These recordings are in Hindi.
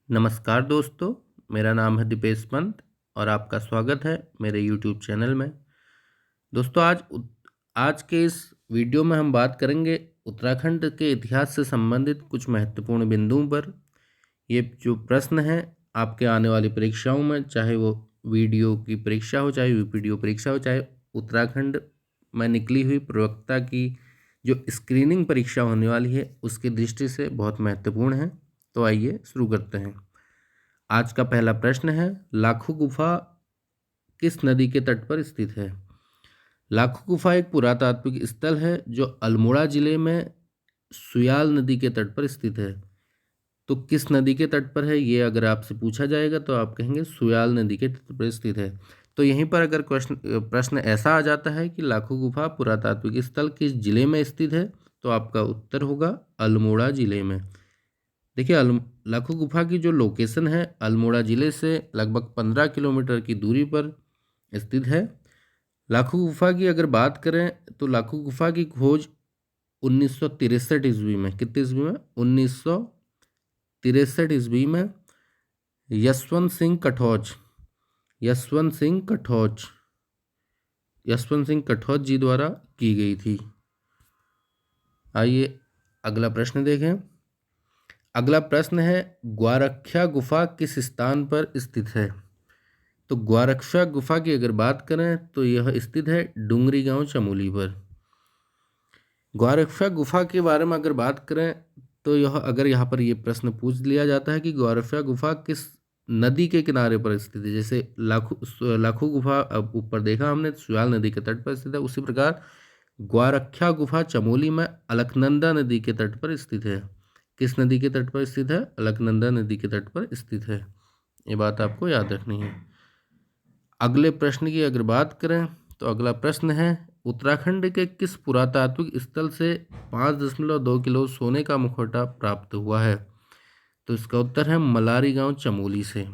नमस्कार दोस्तों, मेरा नाम है दीपेश पंत और आपका स्वागत है मेरे यूट्यूब चैनल में। दोस्तों आज के इस वीडियो में हम बात करेंगे उत्तराखंड के इतिहास से संबंधित कुछ महत्वपूर्ण बिंदुओं पर। ये जो प्रश्न हैं आपके आने वाली परीक्षाओं में, चाहे वो वीडियो की परीक्षा हो, चाहे वीपीडीओ परीक्षा हो, चाहे उत्तराखंड में निकली हुई प्रवक्ता की जो स्क्रीनिंग परीक्षा होने वाली है उसकी दृष्टि से बहुत महत्वपूर्ण है। तो आइए शुरू करते हैं। आज का पहला प्रश्न है, लाखों गुफा किस नदी के तट पर स्थित है? लाखों गुफा एक पुरातात्विक स्थल है जो अल्मोड़ा जिले में सुयाल नदी के तट पर स्थित है। तो किस नदी के तट पर है ये अगर आपसे पूछा जाएगा तो आप कहेंगे सुयाल नदी के तट पर स्थित है। तो यहीं पर अगर प्रश्न ऐसा आ जाता है कि लाखों गुफा पुरातात्विक स्थल किस जिले में स्थित है, तो आपका उत्तर होगा अल्मोड़ा जिले में। देखिए, लाखों गुफा की जो लोकेशन है अल्मोड़ा जिले से लगभग 15 किलोमीटर की दूरी पर स्थित है। लाखों गुफा की अगर बात करें तो लाखों गुफा की खोज 1963 ईस्वी में, कितनी ईस्वी में, 1963 ईस्वी में यशवंत सिंह कठौज जी द्वारा की गई थी। आइए अगला प्रश्न देखें। अगला प्रश्न है, ग्वारख्या गुफा किस स्थान पर स्थित है? तो ग्वारख्या गुफा की अगर बात करें तो यह स्थित है डुंगरी गांव चमोली पर। ग्वारख्या गुफा के बारे में अगर बात करें तो यहाँ पर यह प्रश्न पूछ लिया जाता है कि ग्वारख्या गुफा किस नदी के किनारे पर स्थित है। जैसे लाखों गुफा अब ऊपर देखा हमने सुयाल नदी के तट पर स्थित है, उसी प्रकार ग्वारख्या गुफा चमोली में अलकनंदा नदी के तट पर स्थित है। किस नदी के तट पर स्थित है? अलकनंदा नदी के तट पर स्थित है। ये बात आपको याद रखनी है। अगले प्रश्न की अगर बात करें तो अगला प्रश्न है, उत्तराखंड के किस पुरातात्विक स्थल से 5.2 किलो सोने का मुखौटा प्राप्त हुआ है? तो इसका उत्तर है मलारी गांव चमोली से।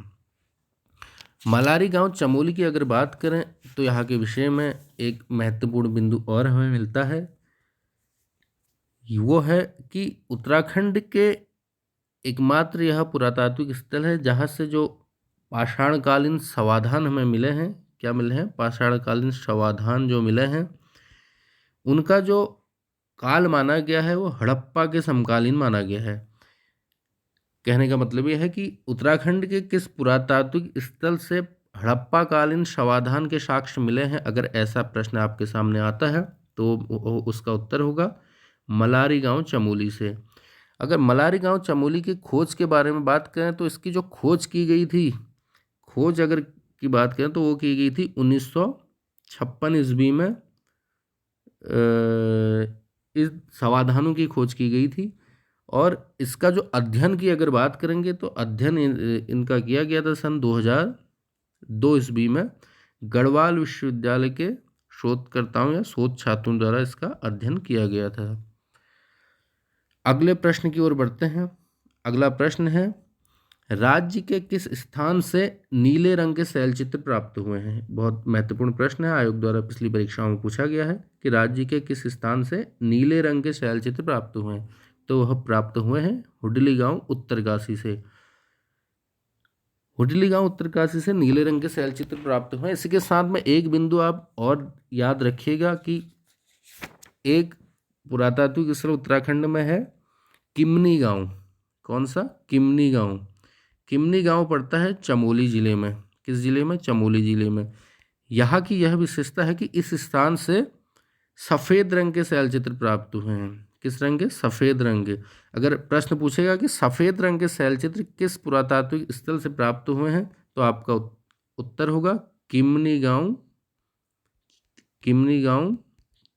मलारी गांव चमोली की अगर बात करें तो यहाँ के विषय में एक महत्वपूर्ण बिंदु और हमें मिलता है, वो है कि उत्तराखंड के एकमात्र यह पुरातात्विक स्थल है जहाँ से जो पाषाणकालीन शवाधान हमें मिले हैं। क्या मिले हैं? पाषाणकालीन शवाधान जो मिले हैं उनका जो काल माना गया है वो हड़प्पा के समकालीन माना गया है। कहने का मतलब यह है कि उत्तराखंड के किस पुरातात्विक स्थल से हड़प्पा कालीन शवाधान के साक्ष्य मिले हैं, अगर ऐसा प्रश्न आपके सामने आता है तो उसका उत्तर होगा मलारी गांव चमोली से। अगर मलारी गांव चमोली की खोज के बारे में बात करें तो इसकी जो खोज की गई थी, खोज अगर की बात करें तो वो की गई थी 1956 ईस्वी में। इस समाधानों की खोज की गई थी और इसका जो अध्ययन की अगर बात करेंगे तो अध्ययन इनका किया गया था सन 2002 ईस्वी में गढ़वाल विश्वविद्यालय के शोधकर्ताओं या शोध छात्रों द्वारा इसका अध्ययन किया गया था। अगले प्रश्न की ओर बढ़ते हैं। अगला प्रश्न है, राज्य के किस स्थान से नीले रंग के शैलचित्र प्राप्त हुए हैं? बहुत महत्वपूर्ण प्रश्न है, आयोग द्वारा पिछली परीक्षाओं में पूछा गया है कि राज्य के किस स्थान से नीले रंग के शैलचित्र प्राप्त हुए हैं। तो वह प्राप्त हुए हैं हुडली गांव उत्तरकाशी से। हुडली गांव उत्तरकाशी से नीले रंग के शैलचित्र प्राप्त हुए। इसी के साथ में एक बिंदु आप और याद रखिएगा कि एक पुरातात्विक स्थल उत्तराखंड में है किमनी गांव। कौन सा? किमनी गांव। किमनी गांव पड़ता है चमोली जिले में। किस जिले में? चमोली जिले में। यहाँ की यह विशेषता है कि इस स्थान से सफ़ेद रंग के शैलचित्र प्राप्त हुए हैं। किस रंग के? सफ़ेद रंग के। अगर प्रश्न पूछेगा कि सफ़ेद रंग के शैलचित्र किस पुरातात्विक स्थल से प्राप्त हुए हैं तो आपका उत्तर होगा किमनी गांव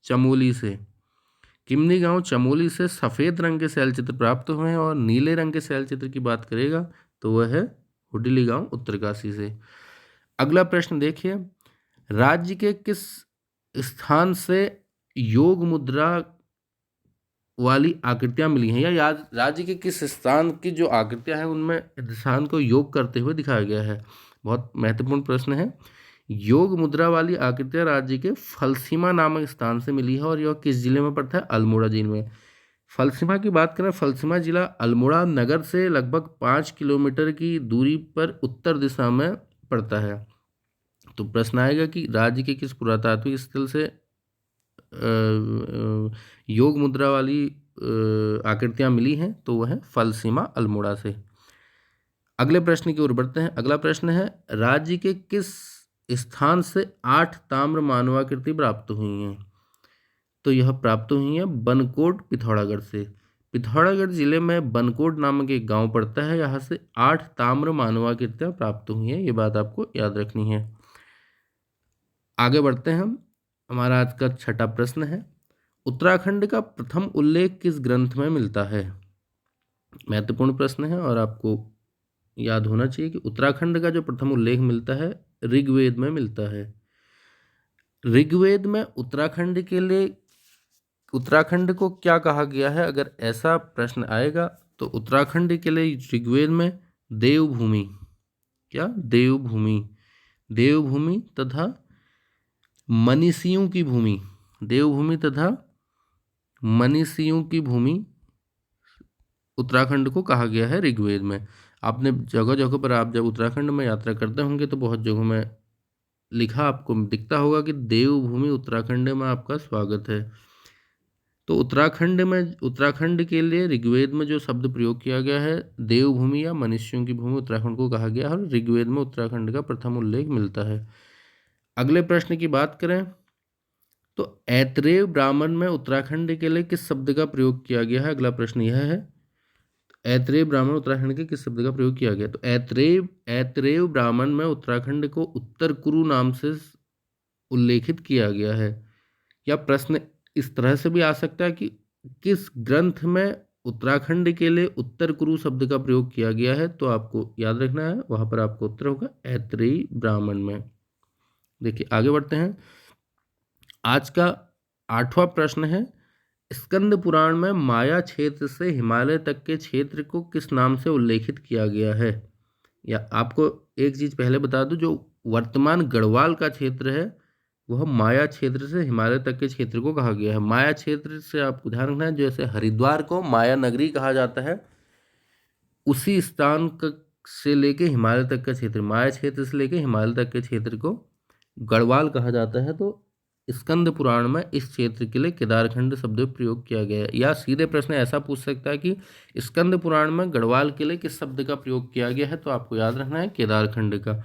चमोली से। किमनी गांव चमोली से सफ़ेद रंग के शैलचित्र प्राप्त हुए हैं और नीले रंग के शैलचित्र की बात करेगा तो वह है हुडली गांव उत्तरकाशी से। अगला प्रश्न देखिए, राज्य के किस स्थान से योग मुद्रा वाली आकृतियां मिली हैं, या राज्य के किस स्थान की जो आकृतियां हैं उनमें इंसान को योग करते हुए दिखाया गया है? बहुत महत्वपूर्ण प्रश्न है। योग मुद्रा वाली आकृतियां राज्य के फलसीमा नामक स्थान से मिली है और यह किस जिले में पड़ता है? अल्मोड़ा जिले में। फलसीमा की बात करें, फलसीमा जिला अल्मोड़ा नगर से लगभग 5 किलोमीटर की दूरी पर उत्तर दिशा में पड़ता है। तो प्रश्न आएगा कि राज्य के किस पुरातात्विक स्थल से योग मुद्रा वाली आकृतियां मिली हैं? तो वह है फलसीमा अल्मोड़ा से। अगले प्रश्न की ओर बढ़ते हैं। अगला प्रश्न है, राज्य के किस स्थान से 8 ताम्र मानवाकृति प्राप्त हुई हैं? तो यह प्राप्त हुई है बनकोट पिथौरागढ़ से। पिथौरागढ़ जिले में बनकोट नामक एक गांव पड़ता है, यहाँ से 8 ताम्र मानवाकृतियां प्राप्त हुई हैं। ये बात आपको याद रखनी है। आगे बढ़ते हैं हम। हमारा आज का छठा प्रश्न है, उत्तराखंड का प्रथम उल्लेख किस ग्रंथ में मिलता है? महत्वपूर्ण प्रश्न है और आपको याद होना चाहिए कि उत्तराखंड का जो प्रथम उल्लेख मिलता है ऋग्वेद में मिलता है। ऋग्वेद में उत्तराखंड के लिए, उत्तराखंड को क्या कहा गया है? अगर ऐसा प्रश्न आएगा तो उत्तराखंड के लिए ऋग्वेद में देवभूमि, क्या देवभूमि, देवभूमि तथा मनीषियों की भूमि, देवभूमि तथा मनीषियों की भूमि उत्तराखंड को कहा गया है ऋग्वेद में। आपने जगह जगह पर, आप जब उत्तराखंड में यात्रा करते होंगे तो बहुत जगहों में लिखा आपको दिखता होगा कि देवभूमि उत्तराखंड में आपका स्वागत है। तो उत्तराखंड में, उत्तराखंड के लिए ऋग्वेद में जो शब्द प्रयोग किया गया है देवभूमि या मनुष्यों की भूमि, उत्तराखंड को कहा गया है और ऋग्वेद में उत्तराखंड का प्रथम उल्लेख मिलता है। अगले प्रश्न की बात करें तो ऐतरेय ब्राह्मण में उत्तराखंड के लिए किस शब्द का प्रयोग किया गया है? अगला प्रश्न यह है, ऐतरेय ब्राह्मण उत्तराखंड के किस शब्द का प्रयोग किया गया? तो ऐतरेय ब्राह्मण में उत्तराखंड को उत्तर कुरु नाम से उल्लेखित किया गया है। या प्रश्न इस तरह से भी आ सकता है कि किस ग्रंथ में उत्तराखंड के लिए उत्तर कुरु शब्द का प्रयोग किया गया है? तो आपको याद रखना है, वहां पर आपको उत्तर होगा ऐतरेय ब्राह्मण में। देखिए आगे बढ़ते हैं। आज का 8वां प्रश्न है, स्कंद पुराण में माया क्षेत्र से हिमालय तक के क्षेत्र को किस नाम से उल्लेखित किया गया है? या आपको एक चीज पहले बता दूं, जो वर्तमान गढ़वाल का क्षेत्र है वह माया क्षेत्र से हिमालय तक के क्षेत्र को कहा गया है। माया क्षेत्र से आपको ध्यान रखना है, जैसे हरिद्वार को माया नगरी कहा जाता है, उसी स्थान से लेके हिमालय तक का क्षेत्र, माया क्षेत्र से लेके हिमालय तक के क्षेत्र को गढ़वाल कहा जाता है। तो स्कंद पुराण में इस क्षेत्र के लिए केदारखंड शब्द प्रयोग किया गया है। या सीधे प्रश्न ऐसा पूछ सकता है कि स्कंद पुराण में गढ़वाल के लिए किस शब्द का प्रयोग किया गया है? तो आपको याद रखना है केदारखंड का।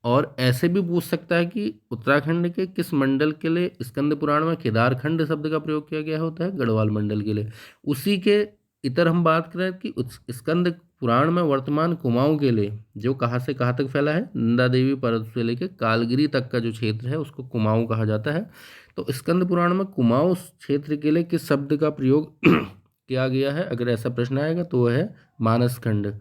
और ऐसे भी पूछ सकता है कि उत्तराखंड के किस मंडल के लिए स्कंद पुराण में केदारखंड शब्द का प्रयोग किया गया होता है? गढ़वाल मंडल के लिए। उसी के इतर हम बात करें कि स्कंद पुराण में वर्तमान कुमाऊं के लिए, जो कहाँ से कहाँ तक फैला है, नंदा देवी पर्वत से लेकर कालगिरी तक का जो क्षेत्र है उसको कुमाऊं कहा जाता है। तो स्कंद पुराण में कुमाऊं क्षेत्र के लिए किस शब्द का प्रयोग किया गया है? अगर ऐसा प्रश्न आएगा तो वह है मानसखंड।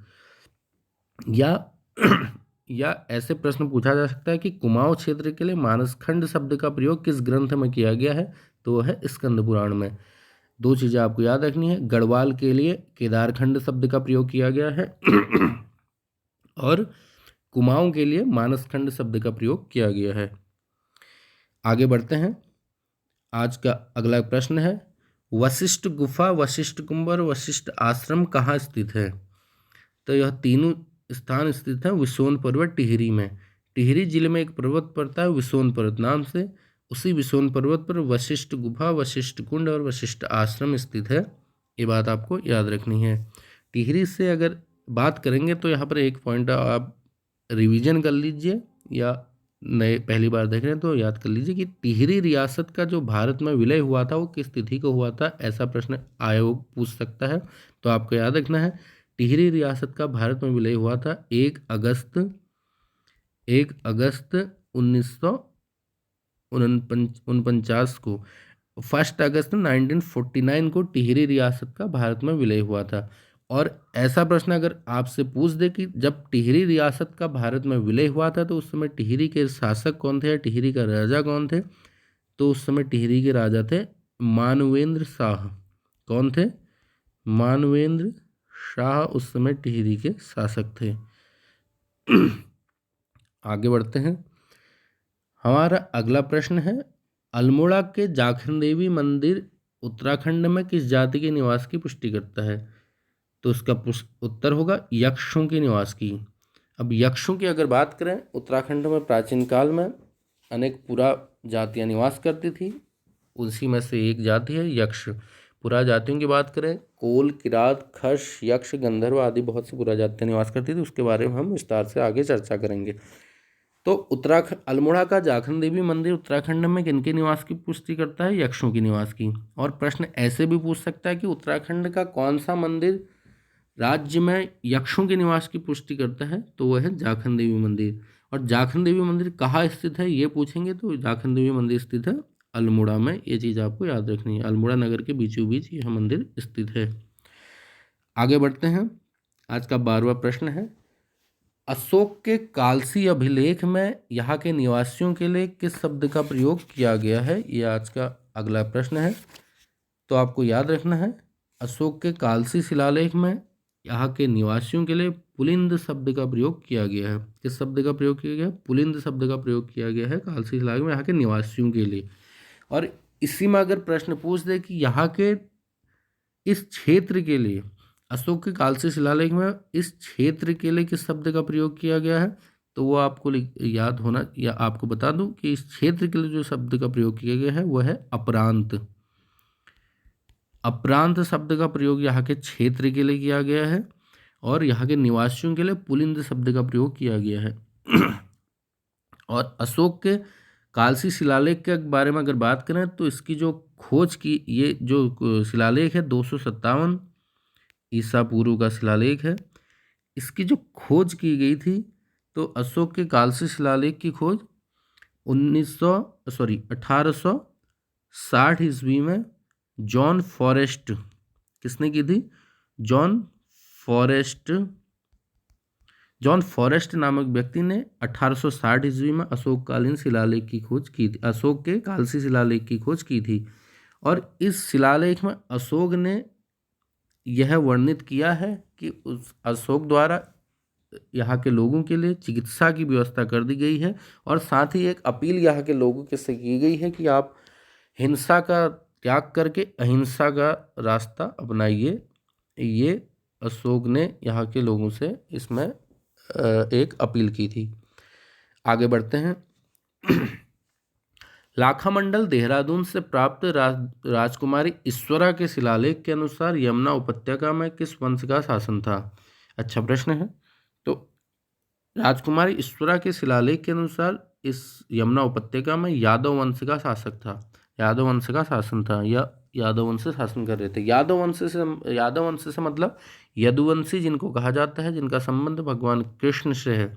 या ऐसे प्रश्न पूछा जा सकता है कि कुमाऊं क्षेत्र के लिए मानसखंड शब्द का प्रयोग किस ग्रंथ में किया गया है? तो वह है स्कंद पुराण में। दो चीजें आपको याद रखनी है, गढ़वाल के लिए केदारखंड शब्द का प्रयोग किया गया है और कुमाऊं के लिए मानसखंड शब्द का प्रयोग किया गया है। आगे बढ़ते हैं। आज का अगला प्रश्न है, वशिष्ठ गुफा, वशिष्ठ कुंभ और वशिष्ठ आश्रम कहाँ स्थित है? तो यह तीनों स्थान स्थित है विसोन पर्वत टिहरी में। टिहरी जिले में एक पर्वत पड़ता है विसोन पर्वत नाम से, उसी विसोन पर्वत पर वशिष्ठ गुफा, वशिष्ठ कुंड और वशिष्ठ आश्रम स्थित है। ये बात आपको याद रखनी है। टिहरी से अगर बात करेंगे तो यहाँ पर एक पॉइंट आप रिवीजन कर लीजिए, या नए पहली बार देख रहे हैं तो याद कर लीजिए कि टिहरी रियासत का जो भारत में विलय हुआ था वो किस तिथि को हुआ था? ऐसा प्रश्न आयोग पूछ सकता है। तो आपको याद रखना है, टिहरी रियासत का भारत में विलय हुआ था 1 अगस्त 1949 को। 1 अगस्त 1949 को टिहरी रियासत का भारत में विलय हुआ था। और ऐसा प्रश्न अगर आपसे पूछ दे कि जब टिहरी रियासत का भारत में विलय हुआ था तो उस समय टिहरी के शासक कौन थे या टिहरी का राजा कौन थे? तो उस समय टिहरी के राजा थे मानवेंद्र शाह। कौन थे? मानवेंद्र शाह उस समय टिहरी के शासक थे। आगे बढ़ते हैं। हमारा अगला प्रश्न है, अल्मोड़ा के जाखन देवी मंदिर उत्तराखंड में किस जाति के निवास की पुष्टि करता है? तो उसका उत्तर होगा यक्षों के निवास की। अब यक्षों की अगर बात करें, उत्तराखंड में प्राचीन काल में अनेक पुरा जातियां निवास करती थी, उसी में से एक जाति है यक्ष। पुरा जातियों की बात करें, कोल, किरात, खश, यक्ष, गंधर्व आदि बहुत सी पुरा जातियां निवास करती थी, उसके बारे में हम विस्तार से आगे चर्चा करेंगे। तो उत्तराखंड अल्मोड़ा का जाखन देवी मंदिर उत्तराखंड में किनके निवास की पुष्टि करता है? यक्षों की निवास की। और प्रश्न ऐसे भी पूछ सकता है कि उत्तराखंड का कौन सा मंदिर राज्य में यक्षों के निवास की पुष्टि करता है? तो वह है जाखन देवी मंदिर। और जाखन देवी मंदिर कहाँ स्थित है ये पूछेंगे तो जाखन देवी मंदिर स्थित है अल्मोड़ा में। ये चीज़ आपको याद रखनी है, अल्मोड़ा नगर के बीचों बीच यह मंदिर स्थित है। आगे बढ़ते हैं। आज का 12वां प्रश्न है, अशोक के कालसी अभिलेख में यहाँ के निवासियों के लिए किस शब्द का प्रयोग किया गया है? ये आज का अगला प्रश्न है। तो आपको याद रखना है, अशोक के कालसी शिलालेख में यहाँ के निवासियों के लिए पुलिंद शब्द का प्रयोग किया गया है। किस शब्द का प्रयोग किया गया है? पुलिंद शब्द का प्रयोग किया गया है कालसी शिलालेख में यहाँ के निवासियों के लिए। और इसी में अगर प्रश्न पूछ दे कि यहाँ के इस क्षेत्र के लिए, अशोक के कालसी शिलालेख में इस क्षेत्र के लिए किस शब्द का प्रयोग किया गया है, तो वो आपको याद होना, या आपको बता दूं कि इस क्षेत्र के लिए जो शब्द का प्रयोग किया गया है वह है अपरांत। अपरांत शब्द का प्रयोग यहाँ के क्षेत्र के लिए किया गया है और यहाँ के निवासियों के लिए पुलिंद शब्द का प्रयोग किया गया है। और अशोक के कालसी शिलालेख के बारे में अगर बात करें तो इसकी जो खोज की, ये जो शिलालेख है 257 ईसा पूर्व का शिलालेख है। इसकी जो खोज की गई थी, तो अशोक के कालसी शिलालेख की खोज 1860 ईस्वी में जॉन फॉरेस्ट, किसने की थी? जॉन फॉरेस्ट नामक व्यक्ति ने 1860 ईस्वी में अशोककालीन शिलालेख की खोज की थी, अशोक के कालसी शिलालेख की खोज की थी। और इस शिलालेख में अशोक ने यह वर्णित किया है कि उस अशोक द्वारा यहाँ के लोगों के लिए चिकित्सा की व्यवस्था कर दी गई है और साथ ही एक अपील यहाँ के लोगों के से की गई है कि आप हिंसा का त्याग करके अहिंसा का रास्ता अपनाइए। ये अशोक ने यहाँ के लोगों से इसमें एक अपील की थी। आगे बढ़ते हैं। लाखामंडल देहरादून से प्राप्त राजकुमारी ईश्वरा के शिलालेख के अनुसार यमुना उपत्यका में किस वंश का शासन था? अच्छा प्रश्न है। तो राजकुमारी ईश्वरा के शिलालेख के अनुसार इस यमुना उपत्यका में यादव वंश का शासक था, यादव वंश का शासन था, या यादव वंश से शासन कर रहे थे। यादव वंश से मतलब यदुवंशी जिनको कहा जाता है, जिनका संबंध भगवान कृष्ण से है।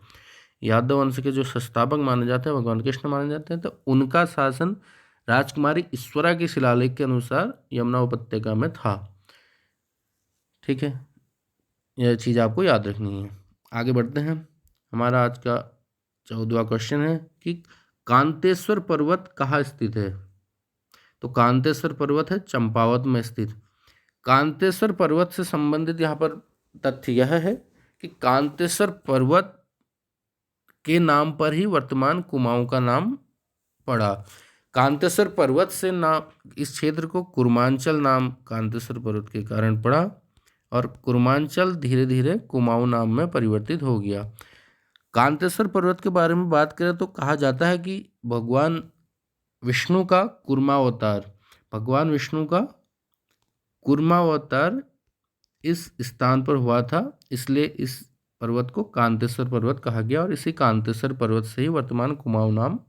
यादव वंश के जो संस्थापक माने जाते हैं भगवान कृष्ण माने जाते हैं, तो उनका शासन राजकुमारी ईश्वरा के शिलालेख के अनुसार यमुना उपत्यका में था। ठीक है, यह चीज़ आपको याद रखनी है। आगे बढ़ते हैं। हमारा आज का 14वां क्वेश्चन है कि कांतेश्वर पर्वत कहाँ स्थित है? तो कांतेश्वर पर्वत है चंपावत में स्थित। कांतेश्वर पर्वत से संबंधित यहाँ पर तथ्य यह है कि कांतेश्वर पर्वत के नाम पर ही वर्तमान कुमाऊं का नाम पड़ा। कांतेश्वर पर्वत से नाम, इस क्षेत्र को कुर्मांचल नाम कांतेश्वर पर्वत के कारण पड़ा और कुर्मांचल धीरे धीरे कुमाऊं नाम में परिवर्तित हो गया। कांतेश्वर पर्वत के बारे में बात करें तो कहा जाता है कि भगवान विष्णु का कूर्मावतार, भगवान विष्णु का कूर्मावतार इस स्थान पर हुआ था, इसलिए इस पर्वत को कांतेश्वर पर्वत कहा गया और इसी कांतेश्वर पर्वत से ही वर्तमान कुमाऊं नाम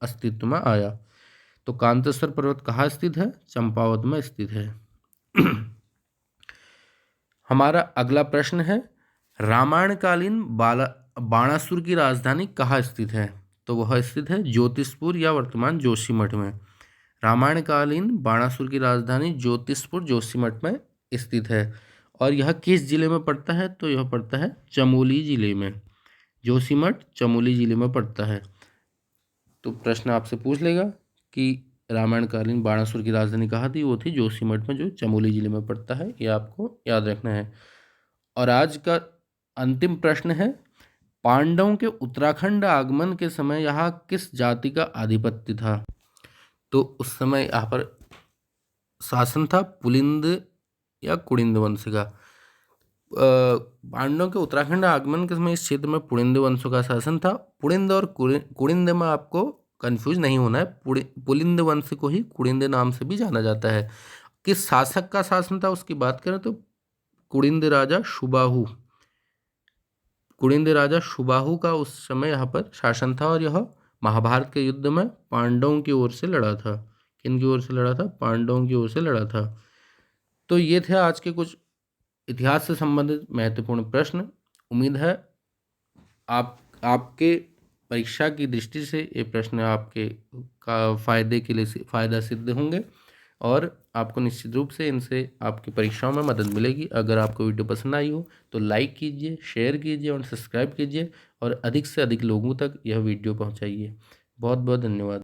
अस्तित्व में आया। तो कांतेश्वर पर्वत कहाँ स्थित है? चंपावत में स्थित है। हमारा अगला प्रश्न है, रामायणकालीन बाणासुर की राजधानी कहाँ स्थित है? तो वह स्थित है ज्योतिषपुर या वर्तमान जोशीमठ में। रामायणकालीन बाणासुर की राजधानी ज्योतिषपुर जोशीमठ में स्थित है। और यह किस जिले में पड़ता है? तो यह पड़ता है चमोली जिले में। जोशीमठ चमोली जिले में पड़ता है। तो प्रश्न आपसे पूछ लेगा कि रामायणकालीन बाणासुर की राजधानी कहाँ थी? वो थी जोशीमठ में, जो चमोली जिले में पड़ता है। ये आपको याद रखना है। और आज का अंतिम प्रश्न है, पांडवों के उत्तराखंड आगमन के समय यहाँ किस जाति का आधिपत्य था? तो उस समय यहाँ पर शासन था पुलिंद या कुलिंद वंश का। पांडवों के उत्तराखंड आगमन के समय इस क्षेत्र में पुलिंद वंशों का शासन था। पुलिंद और कुलिंद में आपको कंफ्यूज नहीं होना है, पुलिंद वंश को ही कुलिंद नाम से भी जाना जाता है। किस शासक का शासन था उसकी बात करें तो कुलिंद राजा शुबाहु, कुलिंद राजा शुबाहु का उस समय यहाँ पर शासन था और यह महाभारत के युद्ध में पांडवों की ओर से लड़ा था। किन की ओर से लड़ा था? पांडवों की ओर से लड़ा था। तो ये थे आज के कुछ इतिहास से संबंधित महत्वपूर्ण प्रश्न। उम्मीद है आपके परीक्षा की दृष्टि से ये प्रश्न आपके का फायदे के लिए फायदा सिद्ध होंगे और आपको निश्चित रूप से इनसे आपकी परीक्षाओं में मदद मिलेगी। अगर आपको वीडियो पसंद आई हो तो लाइक कीजिए, शेयर कीजिए और सब्सक्राइब कीजिए और अधिक से अधिक लोगों तक यह वीडियो पहुंचाइए। बहुत बहुत धन्यवाद।